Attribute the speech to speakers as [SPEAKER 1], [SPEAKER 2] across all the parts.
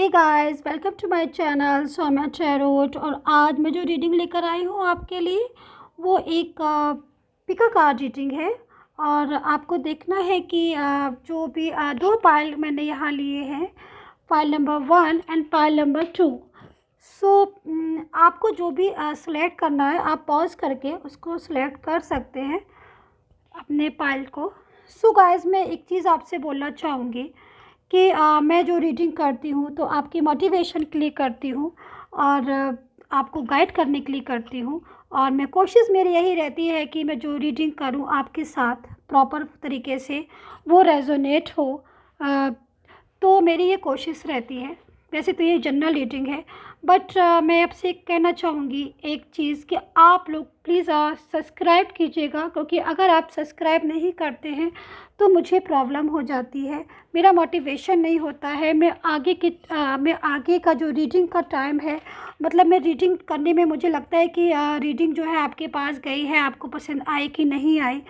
[SPEAKER 1] Hey guys, welcome to my channel Saumya Chairot. और आज मैं जो रीडिंग लेकर आई हूँ आपके लिए वो एक पिका कार्ड रीडिंग है। और आपको देखना है कि जो भी दो पाइल मैंने यहाँ लिए हैं, pile number 1 and pile number 2। सो आपको जो भी सिलेक्ट करना है आप पॉज करके उसको सिलेक्ट कर सकते हैं अपने पाइल को। सो गाइस, मैं एक चीज़ आपसे बोलना चाहूँगी कि मैं जो रीडिंग करती हूँ तो आपकी मोटिवेशन के लिए करती हूँ और आपको गाइड करने के लिए करती हूँ। और मैं कोशिश मेरी यही रहती है कि मैं जो रीडिंग करूँ आपके साथ प्रॉपर तरीके से वो रेजोनेट हो। तो मेरी ये कोशिश रहती है। वैसे तो ये जनरल रीडिंग है, बट मैं आपसे कहना चाहूँगी एक चीज़ कि आप लोग प्लीज़ सब्सक्राइब कीजिएगा, क्योंकि अगर आप सब्सक्राइब नहीं करते हैं तो मुझे प्रॉब्लम हो जाती है, मेरा मोटिवेशन नहीं होता है। मैं आगे का जो रीडिंग का टाइम है, मतलब मैं रीडिंग करने में मुझे लगता है कि रीडिंग जो है आपके पास गई है, आपको पसंद आए कि नहीं आए।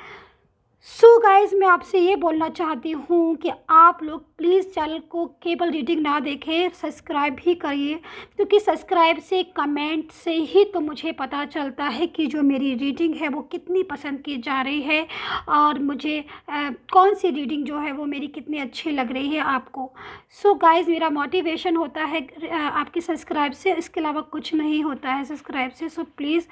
[SPEAKER 1] सो गाइस, मैं आपसे ये बोलना चाहती हूँ कि आप लोग प्लीज़ चैनल को केवल रीडिंग ना देखें, सब्सक्राइब भी करिए, क्योंकि सब्सक्राइब से कमेंट से ही तो मुझे पता चलता है कि जो मेरी रीडिंग है वो कितनी पसंद की जा रही है और मुझे कौन सी रीडिंग जो है वो मेरी कितनी अच्छी लग रही है आपको। सो गाइस, मेरा मोटिवेशन होता है आपके सब्सक्राइब से, इसके अलावा कुछ नहीं होता है सब्सक्राइब से। सो प्लीज़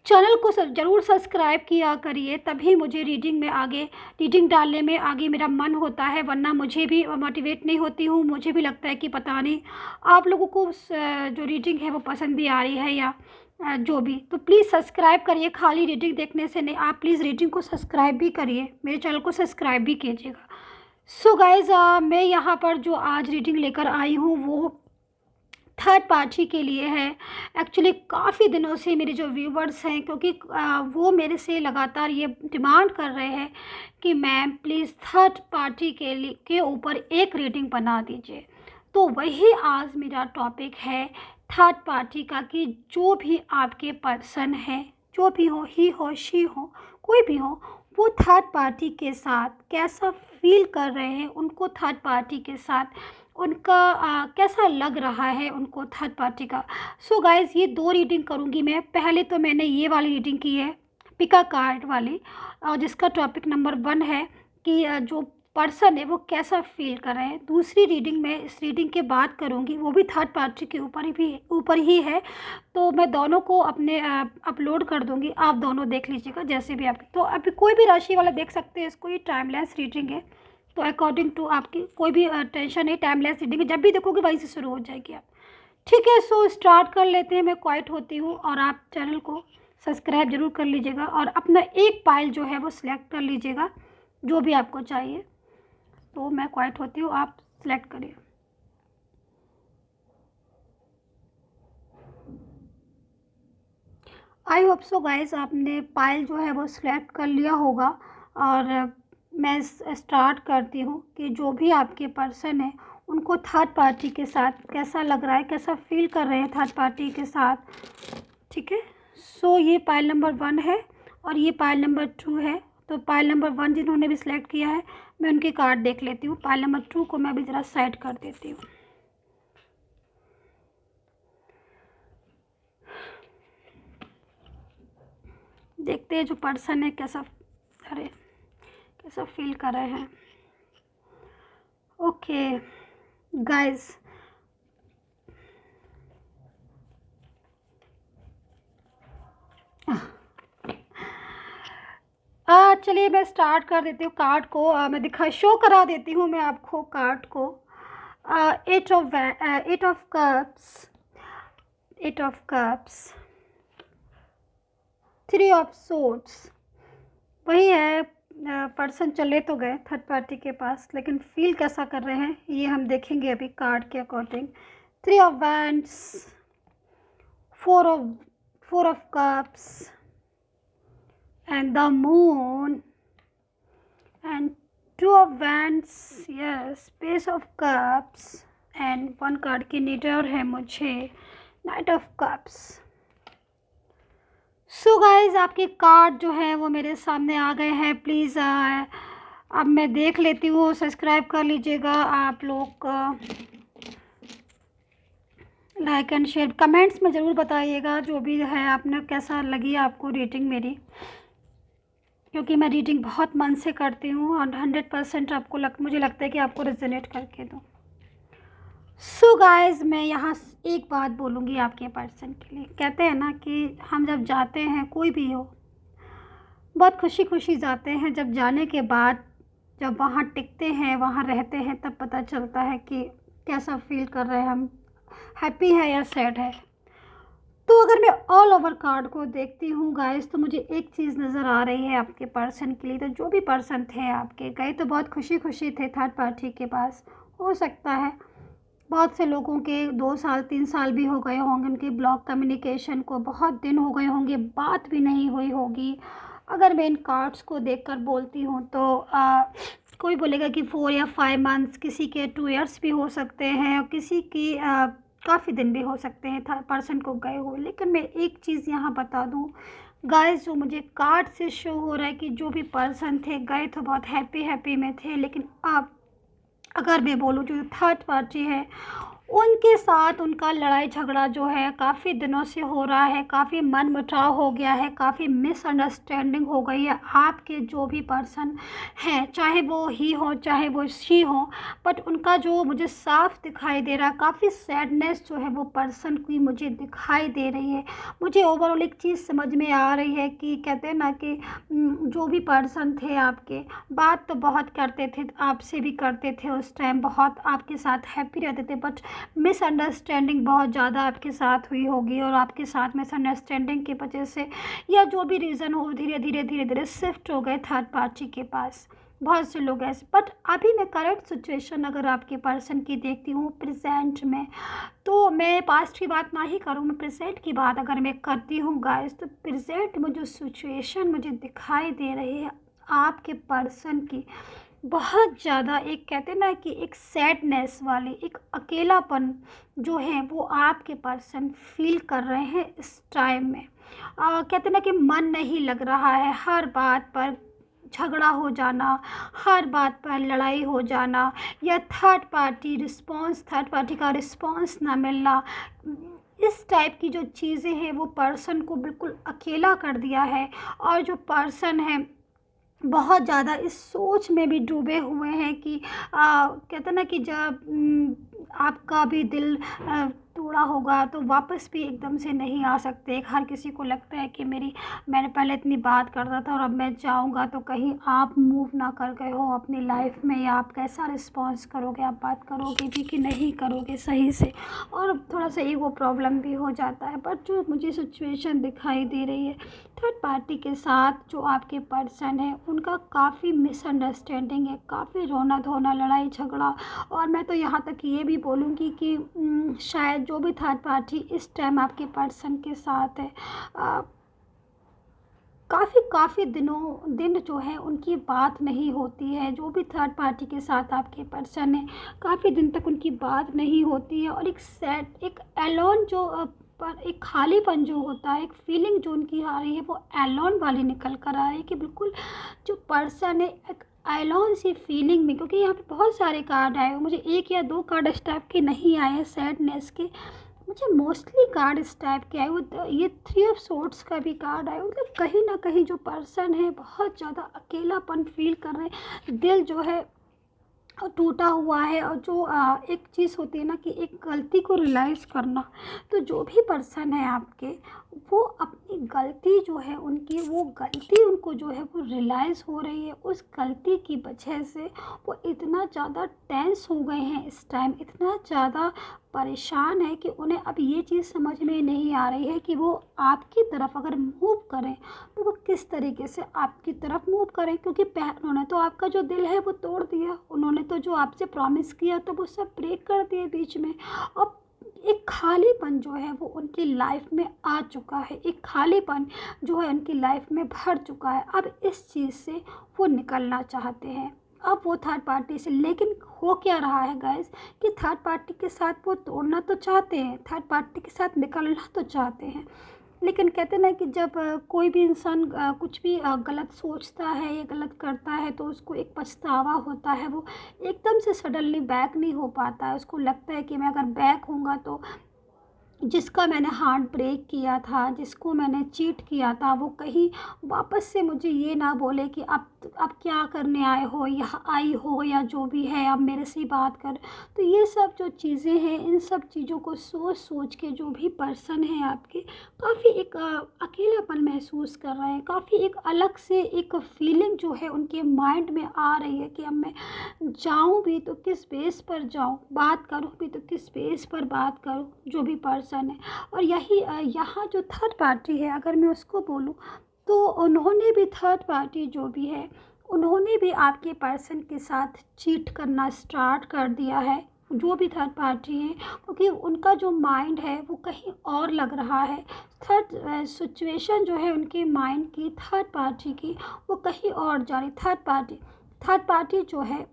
[SPEAKER 1] चैनल को ज़रूर सब्सक्राइब किया करिए, तभी मुझे रीडिंग में आगे रीडिंग डालने में आगे मेरा मन होता है, वरना मुझे भी मोटिवेट नहीं होती हूँ। मुझे भी लगता है कि पता नहीं आप लोगों को जो रीडिंग है वो पसंद भी आ रही है या जो भी। तो प्लीज़ सब्सक्राइब करिए, खाली रीडिंग देखने से नहीं, आप प्लीज़ रीडिंग को सब्सक्राइब भी करिए, मेरे चैनल को सब्सक्राइब भी कीजिएगा। सो गाइज़, मैं यहाँ पर जो आज रीडिंग लेकर आई हूँ वो थर्ड पार्टी के लिए है। एक्चुअली काफ़ी दिनों से मेरे जो व्यूवर्स हैं, क्योंकि वो मेरे से लगातार ये डिमांड कर रहे हैं कि मैम प्लीज़ थर्ड पार्टी के ऊपर एक रीडिंग बना दीजिए। तो वही आज मेरा टॉपिक है थर्ड पार्टी का, कि जो भी आपके पर्सन है, जो भी हो, ही हो, शी हो, कोई भी हो, वो थर्ड पार्टी के साथ कैसा फील कर रहे हैं, उनको थर्ड पार्टी के साथ उनका कैसा लग रहा है उनको थर्ड पार्टी का। सो गाइज़, ये दो रीडिंग करूँगी मैं। पहले तो मैंने ये वाली रीडिंग की है पिका कार्ड वाली, जिसका टॉपिक नंबर 1 है कि जो पर्सन है वो कैसा फील कर रहे हैं। दूसरी रीडिंग मैं इस रीडिंग के बाद करूँगी, वो भी थर्ड पार्टी के ऊपर ही है। तो मैं दोनों को अपने अपलोड कर दूँगी, आप दोनों देख लीजिएगा जैसे भी आपकी। तो अभी कोई भी राशि वाला देख सकते हैं इसको, ये टाइमलेस रीडिंग है। तो अकॉर्डिंग टू आपकी कोई भी टेंशन नहीं, टाइमलेस रीडिंग जब भी देखोगे वहीं से शुरू हो जाएगी आप। ठीक है, सो स्टार्ट कर लेते हैं। मैं क्वाइट होती हूँ और आप चैनल को सब्सक्राइब जरूर कर लीजिएगा और अपना एक पाइल जो है वो सिलेक्ट कर लीजिएगा, जो भी आपको चाहिए। तो मैं क्वाइट होती हूँ, आप सिलेक्ट करिए। आई होप सो गाइस, आपने पाइल जो है वो सिलेक्ट कर लिया होगा। और मैं स्टार्ट करती हूँ कि जो भी आपके पर्सन है उनको थर्ड पार्टी के साथ कैसा लग रहा है, कैसा फील कर रहे हैं थर्ड पार्टी के साथ। ठीक है, सो ये पाइल नंबर 1 है और ये पाइल नंबर 2 है। तो पाइल नंबर 1 जिन्होंने भी सिलेक्ट किया है, मैं उनके कार्ड देख लेती हूँ। पाइल नंबर 2 को मैं भी ज़रा साइड कर देती हूँ। देखते हैं जो पर्सन है कैसा फील कर रहे हैं। ओके गाइस, चलिए मैं स्टार्ट कर देती हूँ। कार्ड को मैं शो करा देती हूँ मैं आपको कार्ड को। Eight of cups, 3 of swords, वही है। पर्सन चले तो गए थर्ड पार्टी के पास, लेकिन फील कैसा कर रहे हैं ये हम देखेंगे अभी कार्ड के according. 3 of wands, 4 of cups and the moon and 2 of wands, yes, page of cups and 1 card की नीडर है मुझे, night of cups. So guys, आपके कार्ड जो है वो मेरे सामने आ गए हैं। प्लीज़ अब मैं देख लेती हूँ, सब्सक्राइब कर लीजिएगा आप लोग। लाइक एंड शेयर, कमेंट्स में ज़रूर बताइएगा जो भी है आपने, कैसा लगी आपको रीडिंग मेरी, क्योंकि मैं रीडिंग बहुत मन से करती हूँ और 100% आपको मुझे लगता है कि आपको रेजोनेट करके दूँ। सो गाइस, मैं यहाँ एक बात बोलूँगी आपके पर्सन के लिए। कहते हैं ना कि हम जब जाते हैं, कोई भी हो, बहुत खुशी खुशी जाते हैं। जब जाने के बाद जब वहाँ टिकते हैं, वहाँ रहते हैं, तब पता चलता है कि कैसा फील कर रहे हैं हम, हैप्पी है या सैड है। तो अगर मैं ऑल ओवर कार्ड को देखती हूँ गाइस, तो मुझे एक चीज़ नज़र आ रही है आपके पर्सन के लिए। तो जो भी पर्सन थे आपके, गए तो बहुत खुशी खुशी थे थर्ड पार्टी के पास। हो सकता है बहुत से लोगों के 2 साल 3 साल भी हो गए होंगे उनके ब्लॉक कम्युनिकेशन को, बहुत दिन हो गए होंगे, बात भी नहीं हुई होगी। अगर मैं इन कार्ड्स को देखकर बोलती हूँ तो कोई बोलेगा कि 4 या 5 मंथ्स, किसी के 2 इयर्स भी हो सकते हैं और किसी की काफ़ी दिन भी हो सकते हैं थर्ड पर्सन को गए हुए। लेकिन मैं एक चीज़ यहाँ बता दूँ गाइस, जो मुझे कार्ड से शो हो रहा है कि जो भी पर्सन थे गए तो बहुत हैप्पी हैप्पी में थे, लेकिन अब अगर मैं बोलूँ जो थर्ड पार्टी है उनके साथ उनका लड़ाई झगड़ा जो है काफ़ी दिनों से हो रहा है, काफ़ी मनमुटाव हो गया है, काफ़ी मिसअंडरस्टैंडिंग हो गई है। आपके जो भी पर्सन हैं, चाहे वो ही हो चाहे वो शी हो, बट उनका जो मुझे साफ दिखाई दे रहा है, काफ़ी सैडनेस जो है वो पर्सन की मुझे दिखाई दे रही है। मुझे ओवरऑल एक चीज़ समझ में आ रही है कि कहते हैं ना कि जो भी पर्सन थे आपके, बात तो बहुत करते थे, आपसे भी करते थे, उस टाइम बहुत आपके साथ हैप्पी रहते थे, बट मिसअंडरस्टैंडिंग बहुत ज़्यादा आपके साथ हुई होगी और आपके साथ मिसअंडरस्टैंडिंग की वजह से या जो भी रीज़न हो, धीरे धीरे धीरे धीरे शिफ्ट हो गए थर्ड पार्टी के पास। बहुत से लोग ऐसे, बट अभी मैं करंट सिचुएशन अगर आपके पर्सन की देखती हूँ प्रेजेंट में, तो मैं पास्ट की बात ना ही करूँ, मैं प्रेजेंट की बात अगर मैं करती हूँ गाइस, तो प्रेजेंट में जो सिचुएशन मुझे दिखाई दे रही है आपके पर्सन की, बहुत ज़्यादा एक कहते हैं ना कि एक सैडनेस वाली, एक अकेलापन जो है वो आपके पर्सन फील कर रहे हैं इस टाइम में। कहते हैं ना कि मन नहीं लग रहा है, हर बात पर झगड़ा हो जाना, हर बात पर लड़ाई हो जाना, या थर्ड पार्टी का रिस्पॉन्स ना मिलना, इस टाइप की जो चीज़ें हैं वो पर्सन को बिल्कुल अकेला कर दिया है। और जो पर्सन है बहुत ज़्यादा इस सोच में भी डूबे हुए हैं कि कहते हैं ना कि जब आपका भी दिल टूटा होगा तो वापस भी एकदम से नहीं आ सकते। हर किसी को लगता है कि मैंने पहले इतनी बात करता था और अब मैं जाऊंगा तो कहीं आप मूव ना कर गए हो अपनी लाइफ में, या आप कैसा रिस्पॉन्स करोगे, आप बात करोगे भी कि नहीं करोगे सही से, और थोड़ा सा ईगो प्रॉब्लम भी हो जाता है। बट जो मुझे सिचुएशन दिखाई दे रही है थर्ड पार्टी के साथ, जो आपके पर्सन है उनका काफ़ी मिसअंडरस्टैंडिंग है, काफ़ी रोना धोना, लड़ाई झगड़ा। और मैं तो यहाँ तक ये भी बोलूँगी कि शायद जो भी थर्ड पार्टी इस टाइम आपके पर्सन के साथ है, काफ़ी दिन जो है उनकी बात नहीं होती है। जो भी थर्ड पार्टी के साथ आपके पर्सन है, काफ़ी दिन तक उनकी बात नहीं होती है, और एक सैड, एक एलोन जो पर एक खालीपन जो होता है, एक फीलिंग जो उनकी आ रही है वो एलोन वाली निकल कर आ रही है कि बिल्कुल जो पर्सन है एक एलोन सी फीलिंग में। क्योंकि यहाँ पे बहुत सारे कार्ड आए हुए, मुझे 1 या 2 कार्ड इस टाइप के नहीं आए हैं सैडनेस के, मुझे मोस्टली कार्ड इस टाइप के आए हुए। ये 3 ऑफ सोर्ड्स का भी कार्ड आया, मतलब कहीं ना कहीं जो पर्सन है बहुत ज़्यादा अकेलापन फील कर रहे हैं, दिल जो है टूटा हुआ है। और जो एक चीज़ होती है ना कि एक गलती को रियलाइज़ करना, तो जो भी पर्सन है आपके, वो अपनी गलती जो है उनकी, वो गलती उनको जो है वो रियलाइज़ हो रही है। उस गलती की वजह से वो इतना ज़्यादा टेंस हो गए हैं इस टाइम, इतना ज़्यादा परेशान है कि उन्हें अब ये चीज़ समझ में नहीं आ रही है कि वो आपकी तरफ अगर मूव करें तो वो किस तरीके से आपकी तरफ मूव करें। क्योंकि उन्होंने तो आपका जो दिल है वो तोड़ दिया, उन्होंने तो जो आपसे प्रॉमिस किया तो वो सब ब्रेक कर दिए बीच में। अब एक खालीपन जो है वो उनकी लाइफ में आ चुका है, एक खालीपन जो है उनकी लाइफ में भर चुका है। अब इस चीज़ से वो निकलना चाहते हैं, अब वो थर्ड पार्टी से। लेकिन हो क्या रहा है गाइस कि थर्ड पार्टी के साथ वो तोड़ना तो चाहते हैं, थर्ड पार्टी के साथ निकलना तो चाहते हैं, लेकिन कहते हैं ना कि जब कोई भी इंसान कुछ भी गलत सोचता है या गलत करता है तो उसको एक पछतावा होता है, वो एकदम से सडनली बैक नहीं हो पाता है। उसको लगता है कि मैं अगर बैक होऊंगा तो जिसका मैंने हार्ट ब्रेक किया था, जिसको मैंने चीट किया था, वो कहीं वापस से मुझे ये ना बोले कि अब क्या करने आए हो, यहाँ आई हो, या जो भी है अब मेरे से ही बात कर। तो ये सब जो चीज़ें हैं, इन सब चीज़ों को सोच सोच के जो भी पर्सन है आपके, काफ़ी एक अकेलापन महसूस कर रहे हैं, काफ़ी एक अलग से एक फीलिंग जो है उनके माइंड में आ रही है कि अब मैं जाऊँ भी तो किस बेस पर जाऊँ, बात करूँ भी तो किस बेस पर बात करूँ, जो भी पर्सन है। और यही यहाँ जो थर्ड पार्टी है, अगर मैं उसको बोलूँ, तो उन्होंने भी, थर्ड पार्टी जो भी है, उन्होंने भी आपके पर्सन के साथ चीट करना स्टार्ट कर दिया है, जो भी थर्ड पार्टी है, क्योंकि उनका जो माइंड है वो कहीं और लग रहा है। थर्ड सिचुएशन जो है उनके माइंड की, थर्ड पार्टी की, वो कहीं और जा रही। थर्ड पार्टी जो है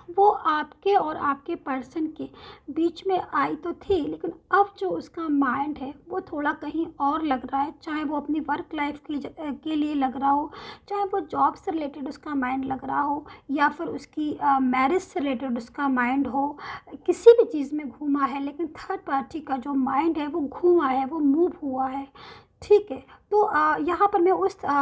[SPEAKER 1] वो आपके और आपके पर्सन के बीच में आई तो थी, लेकिन अब जो उसका माइंड है वो थोड़ा कहीं और लग रहा है। चाहे वो अपनी वर्क लाइफ के लिए लग रहा हो, चाहे वो जॉब से रिलेटेड उसका माइंड लग रहा हो, या फिर उसकी मैरिज से रिलेटेड उसका माइंड हो, किसी भी चीज़ में घूमा है, लेकिन थर्ड पार्टी का जो माइंड है वो घूमा है, वो मूव हुआ है। ठीक है। तो यहाँ पर मैं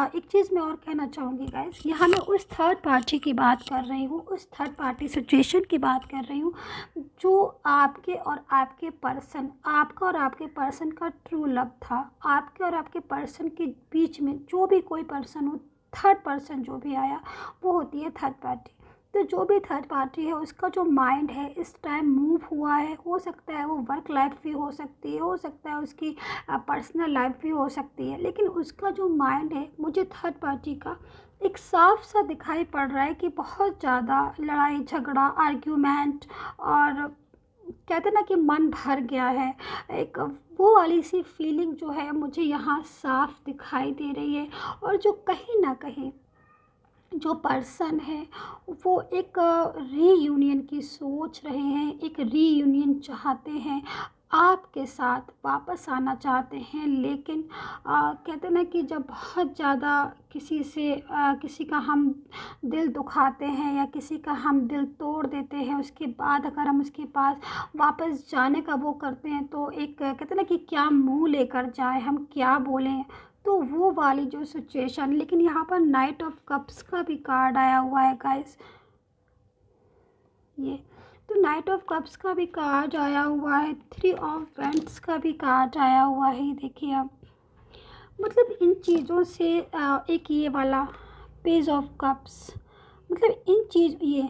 [SPEAKER 1] एक चीज़ मैं और कहना चाहूँगी गाइस, यहाँ मैं उस थर्ड पार्टी की बात कर रही हूँ, उस थर्ड पार्टी सिचुएशन की बात कर रही हूँ, जो आपके और आपके पर्सन, आपका और आपके पर्सन का ट्रू लव था। आपके और आपके पर्सन के बीच में जो भी कोई पर्सन हो, थर्ड पर्सन जो भी आया, वो होती है थर्ड पार्टी। तो जो भी थर्ड पार्टी है उसका जो माइंड है इस टाइम मूव हुआ है, हो सकता है वो वर्क लाइफ भी हो सकती है, हो सकता है उसकी पर्सनल लाइफ भी हो सकती है, लेकिन उसका जो माइंड है मुझे थर्ड पार्टी का एक साफ सा दिखाई पड़ रहा है कि बहुत ज़्यादा लड़ाई झगड़ा, आर्ग्यूमेंट, और कहते हैं ना कि मन भर गया है। एक वो वाली सी फीलिंग जो है मुझे यहाँ साफ दिखाई दे रही है। और जो कहीं ना कहीं जो पर्सन है वो एक रीयूनियन की सोच रहे हैं, एक रीयूनियन चाहते हैं, आपके साथ वापस आना चाहते हैं, लेकिन कहते हैं ना कि जब बहुत ज़्यादा किसी से किसी का हम दिल दुखाते हैं या किसी का हम दिल तोड़ देते हैं, उसके बाद अगर हम उसके पास वापस जाने का वो करते हैं, तो एक कहते हैं ना कि क्या मुंह लेकर जाए, हम क्या बोलें। तो वो वाली जो सिचुएशन, लेकिन यहाँ पर नाइट ऑफ कप्स का भी कार्ड आया हुआ है गाइस। ये तो नाइट ऑफ कप्स का भी कार्ड आया हुआ है, थ्री ऑफ वेंट्स का भी कार्ड आया हुआ है। देखिए अब मतलब इन चीज़ों से एक ये वाला पेज ऑफ कप्स, मतलब इन चीज़ ये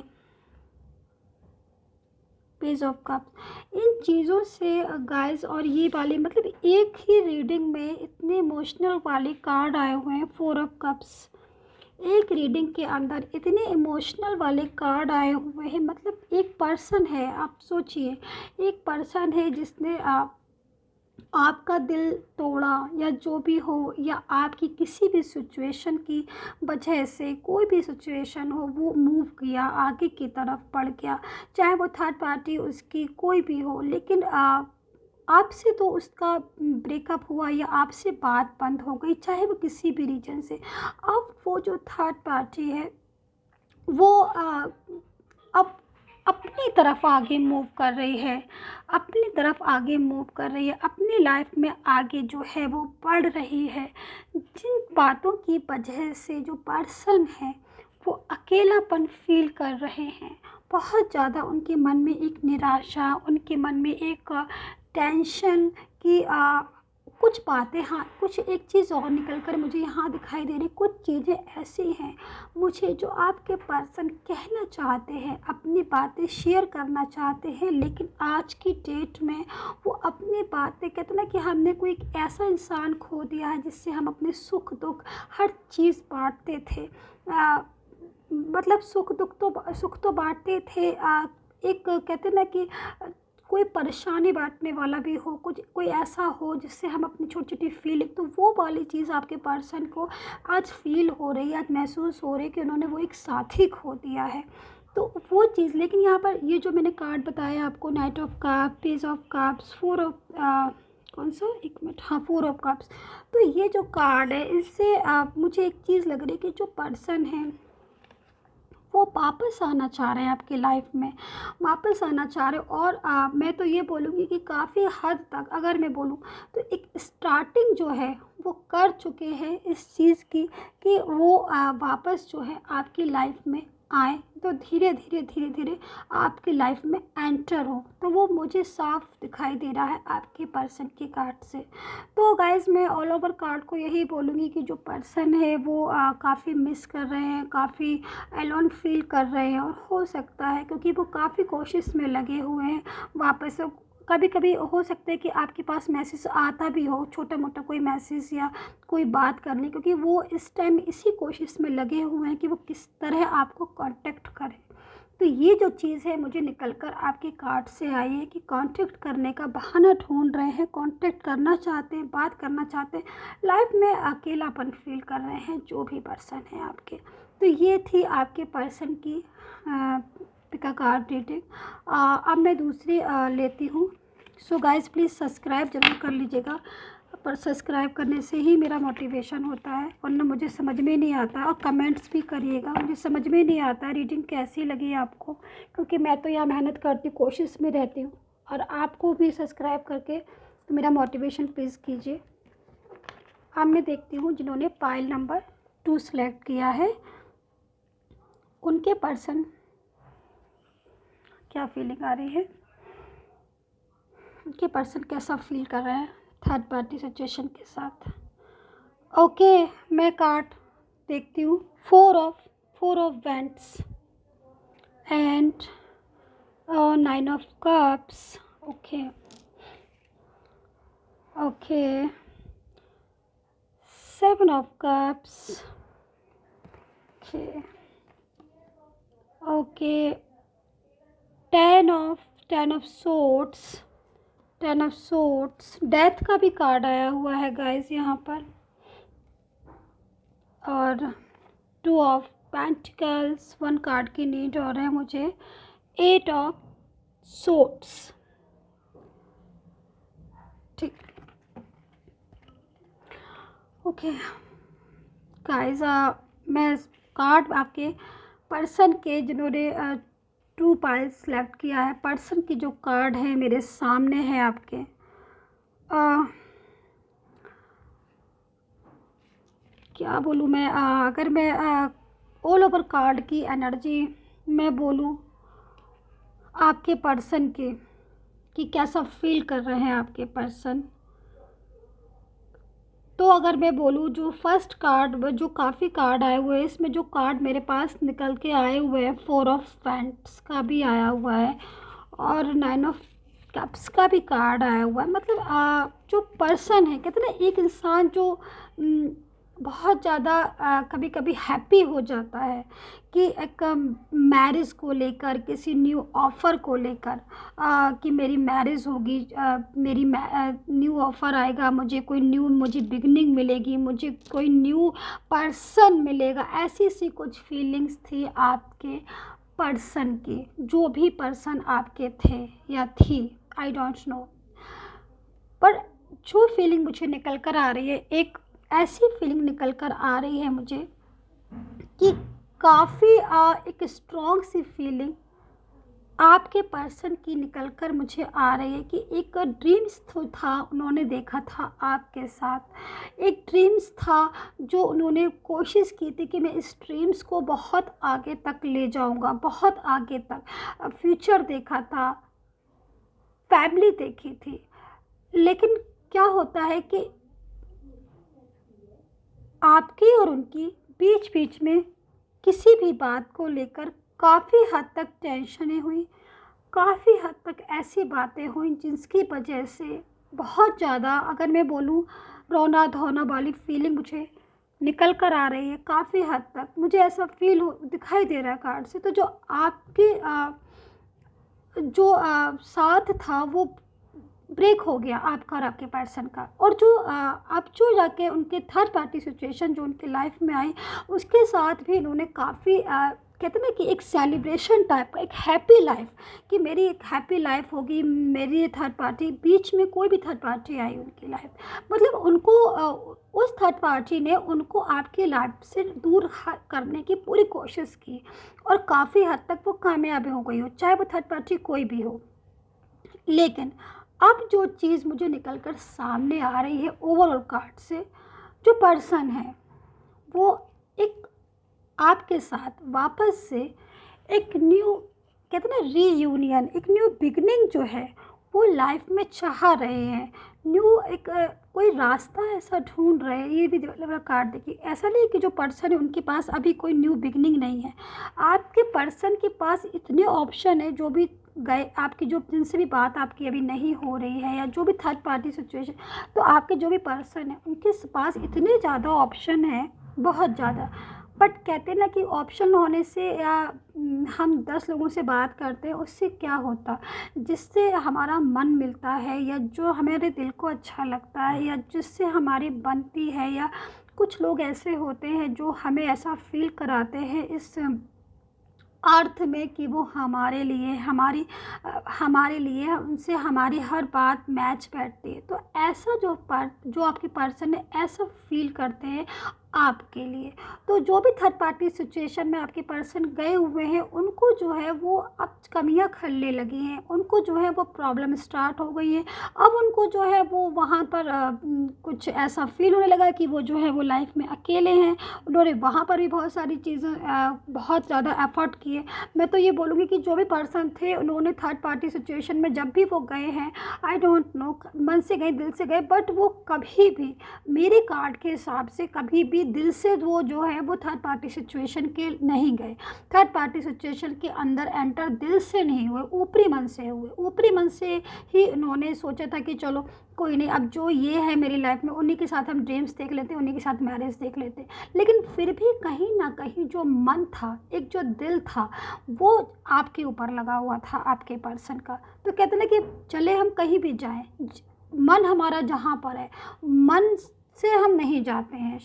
[SPEAKER 1] पेज ऑफ कप्स, इन चीज़ों से गाइस, और ये वाले मतलब एक ही रीडिंग में इतने इमोशनल वाले कार्ड आए हुए हैं। फोर ऑफ कप्स, एक रीडिंग के अंदर इतने इमोशनल वाले कार्ड आए हुए हैं। मतलब एक पर्सन है, आप सोचिए, एक पर्सन है जिसने आपका दिल तोड़ा, या जो भी हो, या आपकी किसी भी सिचुएशन की वजह से, कोई भी सिचुएशन हो, वो मूव किया, आगे की तरफ बढ़ गया, चाहे वो थर्ड पार्टी उसकी कोई भी हो, लेकिन आपसे तो उसका ब्रेकअप हुआ या आपसे बात बंद हो गई, चाहे वो किसी भी रीजन से। अब वो जो थर्ड पार्टी है वो अब अपनी तरफ आगे मूव कर रही है, अपनी तरफ आगे मूव कर रही है, अपनी लाइफ में आगे जो है वो बढ़ रही है। जिन बातों की वजह से जो पर्सन है वो अकेलापन फील कर रहे हैं, बहुत ज़्यादा उनके मन में एक निराशा, उनके मन में एक टेंशन कि कुछ बातें, हाँ कुछ एक चीज़ और निकल कर मुझे यहाँ दिखाई दे रही, कुछ चीज़ें ऐसी हैं मुझे जो आपके पर्सन कहना चाहते हैं, अपनी बातें शेयर करना चाहते हैं, लेकिन आज की डेट में वो अपनी बातें, कहते ना कि हमने कोई एक ऐसा इंसान खो दिया है जिससे हम अपने सुख दुख हर चीज़ बांटते थे। मतलब सुख तो बांटते थे, एक कहते ना कि कोई परेशानी बांटने वाला भी हो, कुछ कोई ऐसा हो जिससे हम अपनी छोटी छोटी फीलिंग, तो वो वाली चीज़ आपके पर्सन को आज फील हो रही है, आज महसूस हो रही है कि उन्होंने वो एक साथी खो दिया है। तो वो चीज़, लेकिन यहाँ पर ये जो मैंने कार्ड बताया आपको, night of cup, page of cups, four of कौन सा, एक मिनट, हाँ फोर ऑफ कप्स। तो ये जो कार्ड है इससे मुझे एक चीज़ लग रही है कि जो पर्सन है वो वापस आना चाह रहे हैं आपकी लाइफ में, वापस आना चाह रहे हो। और मैं तो ये बोलूँगी कि काफ़ी हद तक अगर मैं बोलूँ तो एक स्टार्टिंग जो है वो कर चुके हैं इस चीज़ की कि वो वापस जो है आपकी लाइफ में आए, तो धीरे धीरे धीरे धीरे आपकी लाइफ में एंटर हो। तो वो मुझे साफ दिखाई दे रहा है आपके पर्सन के कार्ड से। तो गाइज़ मैं ऑल ओवर कार्ड को यही बोलूँगी कि जो पर्सन है वो काफ़ी मिस कर रहे हैं, काफ़ी एलोन फील कर रहे हैं, और हो सकता है क्योंकि वो काफ़ी कोशिश में लगे हुए हैं वापस। कभी कभी हो सकता है कि आपके पास मैसेज आता भी हो, छोटा मोटा कोई मैसेज या कोई बात करनी, क्योंकि वो इस टाइम इसी कोशिश में लगे हुए हैं कि वो किस तरह आपको कांटेक्ट करें। तो ये जो चीज़ है मुझे निकल कर आपके कार्ड से आई है कि कांटेक्ट करने का बहाना ढूंढ रहे हैं, कांटेक्ट करना चाहते हैं, बात करना चाहते हैं, लाइफ में अकेलापन फील कर रहे हैं जो भी पर्सन है आपके। तो ये थी आपके पर्सन की पिका कार्ड रीडिंग। अब मैं दूसरी लेती हूँ। सो गाइज़ प्लीज़ सब्सक्राइब ज़रूर कर लीजिएगा, पर सब्सक्राइब करने से ही मेरा मोटिवेशन होता है, वरना मुझे समझ में नहीं आता। और कमेंट्स भी करिएगा, मुझे समझ में नहीं आता रीडिंग कैसी लगी आपको, क्योंकि मैं तो यहाँ मेहनत करती, कोशिश में रहती हूँ, और आपको भी सब्सक्राइब करके तो मेरा मोटिवेशन प्लीज़ कीजिए। अब मैं देखती हूँ जिन्होंने पाइल नंबर 2 सेलेक्ट किया है उनके पर्सन क्या फीलिंग आ रही है, उनके पर्सन कैसा फील कर रहे हैं थर्ड पार्टी सिचुएशन के साथ। ओके मैं कार्ड देखती हूँ। Four of vents and 9 of cups. Okay 7 of cups. Okay 10 of swords. 10 of swords, death का भी कार्ड आया हुआ है गाइस यहाँ पर, और 2 ऑफ पेंटिकल्स। 1 कार्ड की नीड और है मुझे। 8 ऑफ सोर्ड्स। ठीक, ओके गाइस मैं कार्ड आपके पर्सन के जिन्होंने 2 पाइल सेलेक्ट किया है, पर्सन की जो कार्ड है मेरे सामने है आपके। क्या बोलूँ मैं, अगर मैं ऑल ओवर कार्ड की एनर्जी मैं बोलूँ आपके पर्सन के कि कैसा फील कर रहे हैं आपके पर्सन, तो अगर मैं बोलूँ जो फर्स्ट कार्ड, जो काफ़ी कार्ड आए हुए हैं, इसमें जो कार्ड मेरे पास निकल के आए हुए हैं 4 ऑफ पेंट्स का भी आया हुआ है, और 9 ऑफ कप्स का भी कार्ड आया हुआ है। मतलब जो पर्सन है, कहते हैं ना एक इंसान जो बहुत ज़्यादा कभी कभी हैप्पी हो जाता है कि एक मैरिज को लेकर, किसी न्यू ऑफ़र को लेकर कि मेरी मैरिज होगी, मेरी न्यू ऑफ़र आएगा, मुझे कोई न्यू, मुझे बिगनिंग मिलेगी, मुझे कोई न्यू पर्सन मिलेगा, ऐसी सी कुछ फीलिंग्स थी आपके पर्सन की। जो भी पर्सन आपके थे या थी, आई डोंट नो, पर जो फीलिंग मुझे निकल कर आ रही है, एक ऐसी फीलिंग निकल कर आ रही है मुझे कि काफ़ी एक स्ट्रॉन्ग सी फीलिंग आपके पर्सन की निकल कर मुझे आ रही है कि एक ड्रीम्स था, उन्होंने देखा था आपके साथ, एक ड्रीम्स था जो उन्होंने कोशिश की थी कि मैं इस ड्रीम्स को बहुत आगे तक ले जाऊंगा, बहुत आगे तक फ्यूचर देखा था, फैमिली देखी थी। लेकिन क्या होता है कि आपकी और उनकी बीच बीच में किसी भी बात को लेकर काफ़ी हद तक टेंशनें हुई, काफ़ी हद तक ऐसी बातें हुई जिसकी वजह से बहुत ज़्यादा, अगर मैं बोलूँ, रोना धोना वाली फीलिंग मुझे निकल कर आ रही है। काफ़ी हद तक मुझे ऐसा फील हो दिखाई दे रहा है कार्ड से। तो जो आपकी जो साथ था वो ब्रेक हो गया आपका और आपके पर्सन का, और जो अब जो जाके उनके थर्ड पार्टी सिचुएशन जो उनके लाइफ में आई, उसके साथ भी इन्होंने काफ़ी कहते हैं ना कि एक सेलिब्रेशन टाइप का, एक हैप्पी लाइफ, कि मेरी एक हैप्पी लाइफ होगी, मेरी थर्ड पार्टी, बीच में कोई भी थर्ड पार्टी आई उनकी लाइफ, मतलब उनको उस थर्ड पार्टी ने उनको आपकी लाइफ से दूर करने की पूरी कोशिश की, और काफ़ी हद तक वो कामयाब हो गई हो, चाहे वो थर्ड पार्टी कोई भी हो। लेकिन अब जो चीज़ मुझे निकल कर सामने आ रही है ओवरऑल कार्ड से, जो पर्सन है वो एक आपके साथ वापस से एक न्यू, कहते हैं ना, रीयूनियन, एक न्यू बिगनिंग जो है वो लाइफ में चाह रहे हैं। न्यू एक कोई रास्ता ऐसा ढूंढ रहे हैं। ये भी वाला कार्ड देखिए, ऐसा नहीं कि जो पर्सन है उनके पास अभी कोई न्यू बिगनिंग नहीं है। आपके पर्सन के पास इतने ऑप्शन है, जो भी गए आपकी, जो जिनसे भी बात आपकी अभी नहीं हो रही है, या जो भी थर्ड पार्टी सिचुएशन, तो आपके जो भी पर्सन है उनके पास इतने ज़्यादा ऑप्शन है, बहुत ज़्यादा। बट कहते हैं ना कि ऑप्शन होने से, या हम 10 लोगों से बात करते हैं, उससे क्या होता, जिससे हमारा मन मिलता है, या जो हमारे दिल को अच्छा लगता है, या जिससे हमारी बनती है, या कुछ लोग ऐसे होते हैं जो हमें ऐसा फील कराते हैं इस अर्थ में कि वो हमारे लिए उनसे हमारी हर बात मैच बैठती है। तो ऐसा जो आपके पर्सन है ऐसा फील करते हैं आपके लिए। तो जो भी थर्ड पार्टी सिचुएशन में आपके पर्सन गए हुए हैं, उनको जो है वो अब कमियां खलने लगी हैं, उनको जो है वो प्रॉब्लम स्टार्ट हो गई है। अब उनको जो है वो वहाँ पर कुछ ऐसा फील होने लगा कि वो जो है वो लाइफ में अकेले हैं। उन्होंने वहाँ पर भी बहुत सारी चीज़ें बहुत ज़्यादा एफर्ट किए। मैं तो ये बोलूँगी कि जो भी पर्सन थे, उन्होंने थर्ड पार्टी सिचुएशन में जब भी वो गए हैं, आई डोंट नो मन से गए, दिल से गए, बट वो कभी भी मेरे कार्ड के हिसाब से कभी भी दिल से वो जो है वो थर्ड पार्टी सिचुएशन के नहीं गए। थर्ड पार्टी सिचुएशन के अंदर एंटर दिल से नहीं हुए, ऊपरी मन से हुए। ऊपरी मन से ही उन्होंने सोचा था कि चलो कोई नहीं, अब जो ये है मेरी लाइफ में, उन्हीं के साथ हम ड्रीम्स देख लेते, उन्हीं के साथ मैरिज देख लेते। लेकिन फिर भी कहीं ना कहीं जो मन था, एक जो दिल था, वो आपके ऊपर लगा हुआ था, आपके पर्सन का। तो कहते ना कि चले हम कहीं भी जाएं, मन हमारा जहाँ पर है, मन से हम नहीं जाते हैं।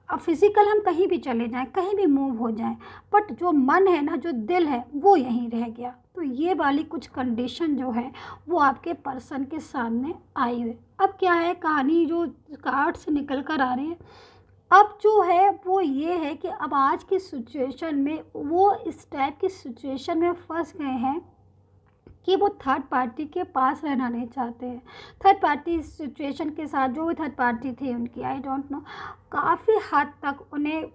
[SPEAKER 1] अब फिज़िकल हम कहीं भी चले जाएं, कहीं भी मूव हो जाएं, बट जो मन है ना, जो दिल है, वो यहीं रह गया। तो ये वाली कुछ कंडीशन जो है वो आपके पर्सन के सामने आई हुई। अब क्या है, कहानी जो कार्ड से निकल कर आ रही है, अब जो है वो ये है कि अब आज की सिचुएशन में वो इस टाइप की सिचुएशन में फंस गए हैं कि वो थर्ड पार्टी के पास रहना नहीं चाहते हैं। थर्ड पार्टी सिचुएशन के साथ जो भी थर्ड पार्टी थी उनकी, आई डोंट नो, काफ़ी हद तक उन्हें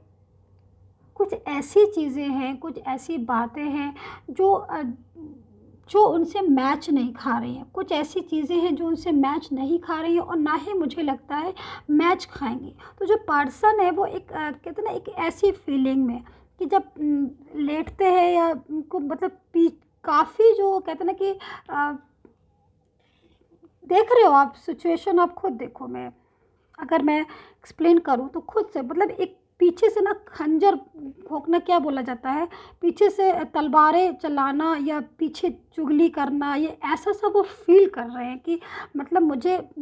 [SPEAKER 1] कुछ ऐसी चीज़ें हैं, कुछ ऐसी बातें हैं जो उनसे मैच नहीं खा रही हैं। कुछ ऐसी चीज़ें हैं जो उनसे मैच नहीं खा रही हैं, और ना ही मुझे लगता है मैच खाएंगी। तो जो पर्सन है वो एक कहते हैं ना, एक ऐसी फीलिंग में कि जब लेटते हैं, या उनको मतलब काफ़ी जो कहते हैं ना कि देख रहे हो आप सिचुएशन, आप खुद देखो। अगर मैं एक्सप्लेन करूँ तो खुद से, मतलब एक पीछे से ना खंजर भोंकना, क्या बोला जाता है, पीछे से तलवारें चलाना, या पीछे चुगली करना, ये ऐसा सब वो फील कर रहे हैं कि मतलब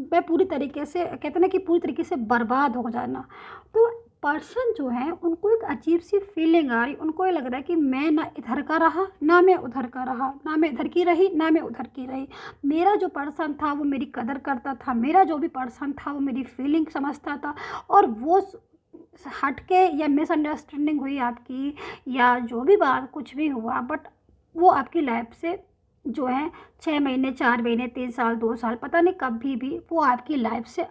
[SPEAKER 1] मैं पूरी तरीके से, कहते हैं ना कि पूरी तरीके से बर्बाद हो जाना। तो पर्सन जो है उनको एक अजीब सी फीलिंग आ रही, उनको ये लग रहा है कि मैं ना इधर का रहा, ना मैं उधर का रहा, ना मैं इधर की रही, ना मैं उधर की रही। मेरा जो पर्सन था वो मेरी कदर करता था, मेरा जो भी पर्सन था वो मेरी फीलिंग समझता था, और वो हट के, या मिसअंडरस्टैंडिंग हुई आपकी, या जो भी बात कुछ भी हुआ, बट वो आपकी लाइफ से जो है 6 महीने, 4 महीने, 3 साल, 2 साल, पता नहीं कभी भी वो आपकी लाइफ से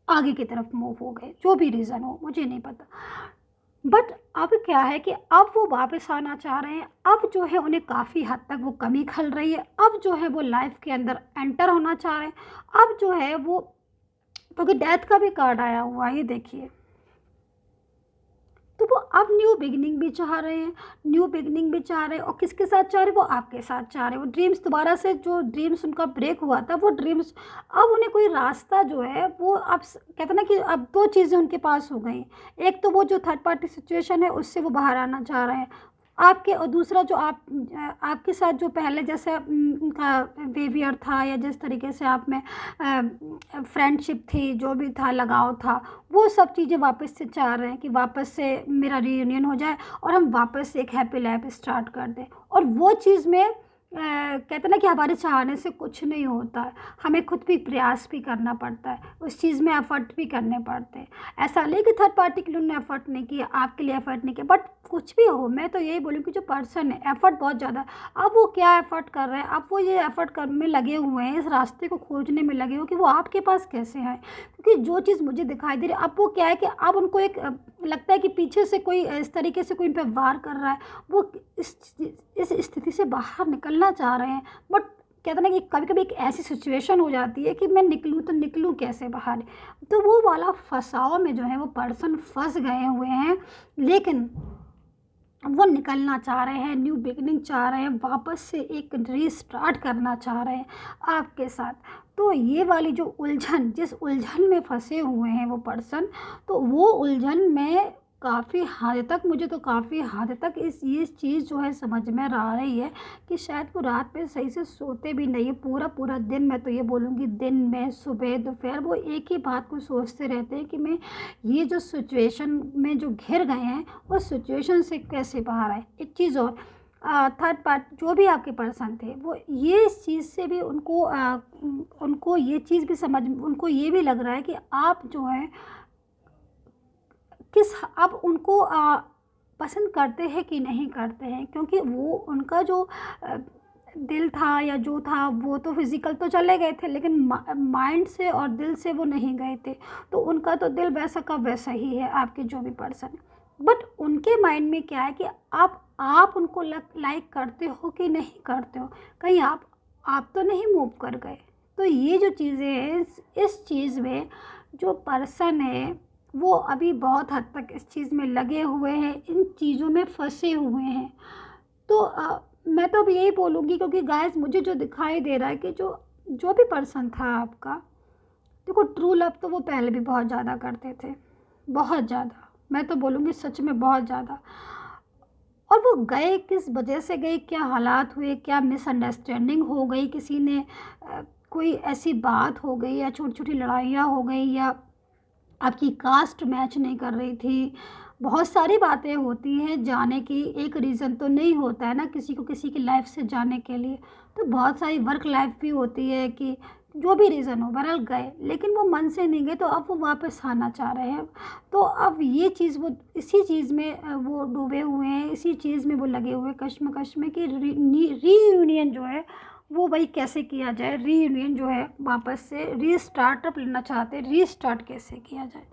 [SPEAKER 1] आगे की तरफ मूव हो गए। जो भी रीज़न हो मुझे नहीं पता, बट अब क्या है कि अब वो वापस आना चाह रहे हैं। अब जो है उन्हें काफ़ी हद तक वो कमी खल रही है। अब जो है वो लाइफ के अंदर एंटर होना चाह रहे हैं। अब जो है वो, क्योंकि डेथ का भी कार्ड आया हुआ है, ये देखिए, तो वो अब न्यू बिगिनिंग भी चाह रहे हैं, न्यू बिगिनिंग भी चाह रहे हैं। और किसके साथ चाह रहे हैं, वो आपके साथ चाह रहे हैं। वो ड्रीम्स दोबारा से, जो ड्रीम्स उनका ब्रेक हुआ था, वो ड्रीम्स अब उन्हें कोई रास्ता जो है वो, अब कहते हैं ना कि अब 2 चीज़ें उनके पास हो गई। एक तो वो जो थर्ड पार्टी सिचुएशन है उससे वो बाहर आना चाह रहे हैं। आपके, और दूसरा जो आपके साथ जो पहले जैसे उनका बिहेवियर था या जिस तरीके से आप में फ्रेंडशिप थी, जो भी था, लगाव था, वो सब चीज़ें वापस से चाह रहे हैं कि वापस से मेरा रीयूनियन हो जाए और हम वापस से एक हैप्पी लाइफ स्टार्ट कर दें। और वो चीज़ में कहते हैं ना कि हमारे चाहने से कुछ नहीं होता है, हमें खुद भी प्रयास भी करना पड़ता है, उस चीज़ में एफ़र्ट भी करने पड़ते हैं। ऐसा नहीं कि थर्ड पार्टी के लिए उन्होंने एफ़र्ट नहीं किया, आपके लिए एफ़र्ट नहीं किया, बट कुछ भी हो, मैं तो यही बोलूँगी जो पर्सन है एफ़र्ट बहुत ज़्यादा है। अब वो क्या एफ़र्ट कर रहे हैं, अब वो ये एफ़र्ट कर में लगे हुए हैं, इस रास्ते को खोजने में लगे हो कि वो आपके पास कैसे आए। क्योंकि जो चीज़ मुझे दिखाई दे रही है, अब वो क्या है कि अब उनको एक लगता है कि पीछे से कोई इस तरीके से कोई इन पे वार कर रहा है, वो इस स्थिति से बाहर निकलना चाह रहे हैं। बट कहते हैं ना कि कभी-कभी एक ऐसी सिचुएशन हो जाती है कि मैं निकलूँ तो निकलूँ कैसे बाहर? तो वो वाला फँसाव में जो है वो पर्सन फँस गए हुए हैं, लेकिन वो निकलना चाह रहे हैं, न्यू बिगिनिंग चाह रहे हैं, वापस से एक रीस्टार्ट करना चाह रहे हैं आपके साथ। तो ये वाली जो उलझन, जिस उलझन में फँसे हुए हैं वो पर्सन, तो वो उलझन में काफ़ी हद तक, मुझे तो काफ़ी हद तक ये चीज़ जो है समझ में आ रही है कि शायद वो रात में सही से सोते भी नहीं है। पूरा-पूरा दिन, मैं तो ये बोलूँगी दिन में, सुबह, दोपहर, वो एक ही बात को सोचते रहते हैं कि मैं ये जो सिचुएशन में जो घिर गए हैं, उस सिचुएशन से कैसे बाहर आए। एक चीज़ और, थर्ड पार्ट जो भी आपके पर्सन थे, वो ये इस चीज़ से भी उनको ये चीज़ भी उनको ये भी लग रहा है कि आप जो है आप उनको पसंद करते हैं कि नहीं करते हैं, क्योंकि वो उनका जो दिल था या जो था, वो तो फिज़िकल तो चले गए थे, लेकिन माइंड से और दिल से वो नहीं गए थे। तो उनका तो दिल वैसा का वैसा ही है, आपके जो भी पर्सन है। बट उनके माइंड में क्या है कि आप उनको लाइक करते हो कि नहीं करते हो, कहीं आप तो नहीं मूव कर गए। तो ये जो चीज़ें हैं, इस चीज़ में जो पर्सन है वो अभी बहुत हद तक इस चीज़ में लगे हुए हैं, इन चीज़ों में फँसे हुए हैं। तो मैं तो अब यही बोलूँगी, क्योंकि गाइस मुझे जो दिखाई दे रहा है कि जो जो भी पर्सन था आपका, देखो ट्रू लव तो वो पहले भी बहुत ज़्यादा करते थे, बहुत ज़्यादा। मैं तो बोलूँगी सच में बहुत ज़्यादा। और वो गए किस वजह से गए, क्या हालात हुए, क्या मिसअंडरस्टैंडिंग हो गई, किसी ने कोई ऐसी बात हो गई, या छोटी-छोटी लड़ाइयाँ हो गई, या आपकी कास्ट मैच नहीं कर रही थी। बहुत सारी बातें होती हैं जाने की, एक रीज़न तो नहीं होता है ना किसी को किसी की लाइफ से जाने के लिए। तो बहुत सारी वर्क लाइफ भी होती है कि जो भी रीज़न हो, बहरहाल गए, लेकिन वो मन से नहीं गए, तो अब वो वापस आना चाह रहे हैं। तो अब ये चीज़, वो इसी चीज़ में वो डूबे हुए हैं, इसी चीज़ में वो लगे हुए हैं कश्मकश में कि रीयूनियन जो है वो भाई कैसे किया जाए, रीयूनियन जो है वापस से रीस्टार्टअप लेना चाहते हैं, रीस्टार्ट कैसे किया जाए।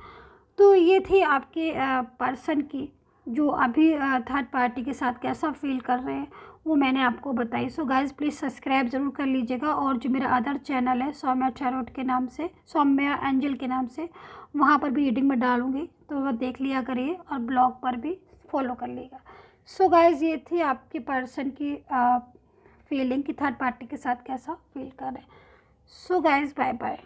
[SPEAKER 1] तो ये थी आपके पर्सन की, जो अभी थर्ड पार्टी के साथ कैसा फ़ील कर रहे हैं, वो मैंने आपको बताई। सो गाइज़ प्लीज़ सब्सक्राइब ज़रूर कर लीजिएगा, और जो मेरा अदर चैनल है सौम्या टैरोट के नाम से, सौम्या एंजल के नाम से, वहाँ पर भी रीडिंग में डालूँगी, तो वह देख लिया करिए, और ब्लॉग पर भी फॉलो कर लीजिएगा। सो गाइज़ ये थी आपके पर्सन की फीलिंग कि थर्ड पार्टी के साथ कैसा फ़ील कर रहे हैं। So guys bye bye.